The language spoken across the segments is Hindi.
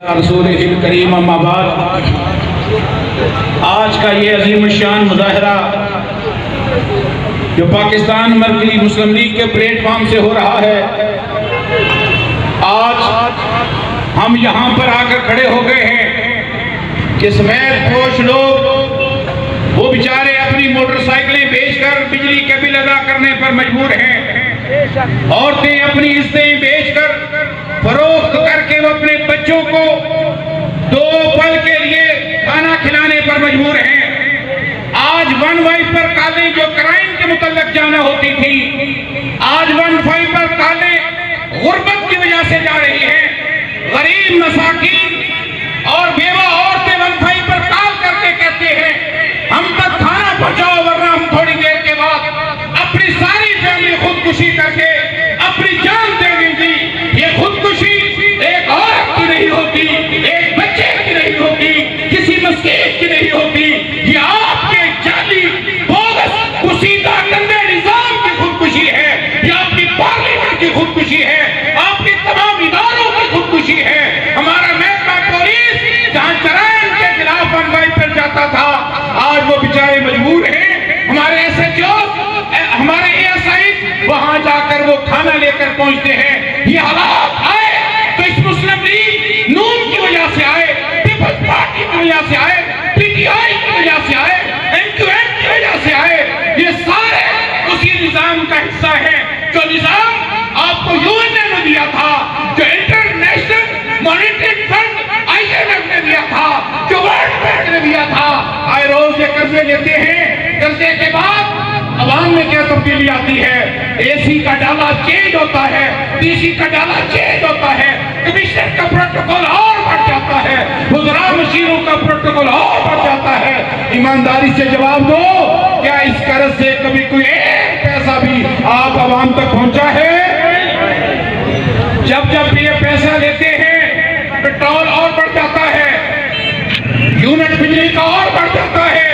रसूलिल करीम अम्मा बाद, आज का ये अजीम शान मुजाहरा जो पाकिस्तान मरकज़ी मुस्लिम लीग के प्लेटफॉर्म से हो रहा है, आज हम यहाँ पर आकर खड़े हो गए हैं कि सफेद पोश लोग वो बेचारे अपनी मोटरसाइकिलें बेचकर बिजली के बिल अदा करने पर मजबूर हैं। औरतें अपनी इज्जतें बेचकर फरोख्त करके वो अपने बच्चों को दो पल के लिए खाना खिलाने पर मजबूर हैं। आज 1 पर कॉलेज जो क्राइम के मुतल्लिक जाना होती थी, आज 1 पर कॉलेज गुर्बत की वजह से जा रही है। गरीब मसाकीन और बेवा औरतें 1 पर कॉल करके कहते हैं हम तक खाना पहुंचाओ, वरना हम थोड़ी देर के बाद अपनी सारी फैमिली खुदकुशी करके अपनी जान दे देंगी। ये खुदकुशी एक औरत की नहीं होती, एक बच्चे की नहीं होती, किसी मस्कीन की नहीं होती, ये आपके जाली बोगस कुशीदा गंदे निजाम की खुदकुशी है, ये आपकी पार्लियामेंट की खुदकुशी है, आपके तमाम इदारों की खुदकुशी है। हमारा महकमा पुलिस जहां चरान के खिलाफ 1 पर जाता था, आज वो बेचारे मजबूर हैं। हमारे SHO, हमारे ASI वहां जाकर वो खाना लेकर पहुंचते हैं। ये हालात आए तो इस मुस्लिम लीग नून की वजह से आए, पीपल्स पार्टी की वजह से आए, PTI की वजह से आए, MQM की वजह से आए। ये सारे उसी निजाम का हिस्सा है जो निजाम आपको UN ने दिया था, जो इंटरनेशनल मॉनेटरी फंड IMF ने दिया था, जो वर्ल्ड बैंक ने दिया था। आए रोज ये कर्जे लेते हैं, कर्जे के बाद अवाम में क्या तब्दीली आती है? AC का डाला चेंज होता है, DC का डाला चेंज होता है, कमीशन का प्रोटोकॉल और बढ़ जाता है, खुदरा मशीनों का प्रोटोकॉल और बढ़ जाता है। ईमानदारी से जवाब दो, क्या इस कर्ज से कभी कोई एक पैसा भी आप अवाम तक पहुंचा है? जब जब भी ये पैसा लेते हैं, पेट्रोल और बढ़ जाता है, यूनिट बिजली का और बढ़ जाता है,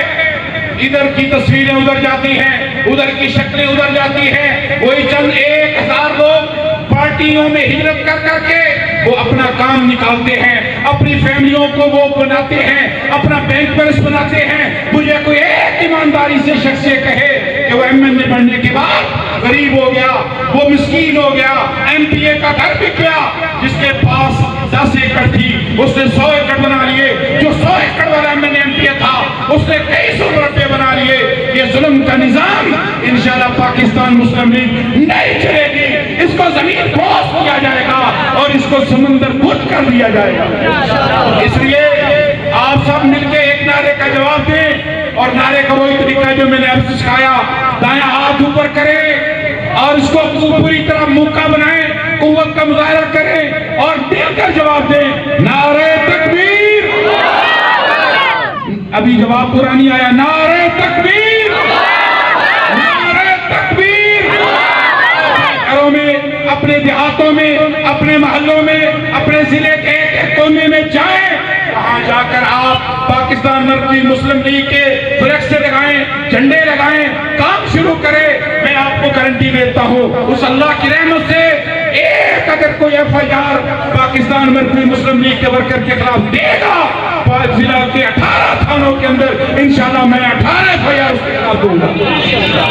इधर की तस्वीरें उधर जाती हैं, उधर की शक्लें उधर जाती हैं। वही चंद 1000 लोग पार्टियों में हिजरत कर करके वो अपना काम निकालते हैं, अपनी फैमिलियों को वो बनाते हैं, अपना बैंक बैलेंस बनाते हैं। मुझे कोई एक ईमानदारी से शख्स ये कहे कि वो MNA बनने के बाद गरीब हो गया, वो मिस्कीन हो गया, MPA का घर बिक गया, जिसके पास 10 एकड़ थी उसने 100 एकड़ बना लिए, जो 100 एकड़ वाला MPA था उसने कई 100 रुपए बना लिए। ये जुल्म का निजाम इंशाल्लाह पाकिस्तान मुस्लिम लीग नहीं चलेगी। इसको जमीन क्रॉस किया जाएगा और इसको समंदर बुझ कर दिया जाएगा। इसलिए आप सब मिलके एक नारे का जवाब दें, और नारे का वही तरीका जो मैंने आपसे सिखाया, दायां हाथ ऊपर करें और इसको पूरी तरह मुक्का बनाएं, कुव्वत का मुजाहरा करें और देकर जवाब दें, नारे तकबीर। अभी जवाब पूरा नहीं आया, नारे तकबीर, नारे तकबीर। घरों में, अपने देहातों में, अपने मोहल्लों में, अपने जिले के एक कोने में जाएं, वहां जाकर आप पाकिस्तान मरकज़ी मुस्लिम लीग के फ्लेक्स लगाएं, झंडे लगाएं, काम शुरू करें। मैं आपको गारंटी देता हूं, उस अल्लाह की रहमत से एक अगर कोई FIR पाकिस्तान मरकज़ी मुस्लिम लीग के वर्कर के खिलाफ देगा, 5 जिला के 18 थानों के अंदर इंशाल्लाह मैं 18 FIR उसके खिलाफ दूंगा।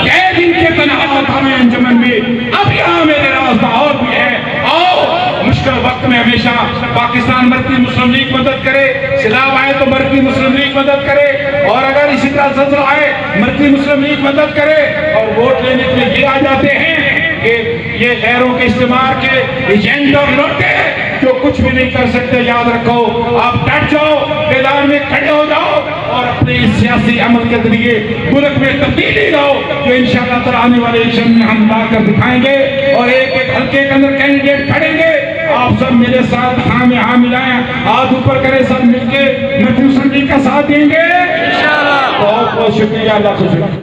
कैद इनके तनहा थाने अंजुमन में अब यहाँ मेरे रास्ता और भी है। आओ, मुश्किल वक्त में हमेशा पाकिस्तान मरकज़ी मुस्लिम लीग मदद करे, सैलाब आए तो मरकज़ी मुस्लिम लीग मदद करे, और अगर इसी तरह ज़ल्ज़ला आए मरकज़ी मुस्लिम लीग मदद करे। और वोट लेने के लिए ये आ जाते हैं कि ये गैरों के इस्तेमाल के एजेंट और लौटे जो कुछ भी नहीं कर सकते। याद रखो, आप डट जाओ, मैदान में खड़े हो जाओ और अपने सियासी अमल के जरिए मुल्क में तब्दीली लाओ, जो इंशाअल्लाह ताला आने वाले इलेक्शन में हम लाकर दिखाएंगे। और एक एक हल्के के अंदर कैंडिडेट खड़ेंगे, आप सब मेरे साथ हाँ में हाँ मिलाएं, हाथ ऊपर करें, सब मिलके मरकज़ी मुस्लिम लीग का साथ देंगे इंशाअल्लाह। बहुत बहुत शुक्रिया, अल्लाह खुश।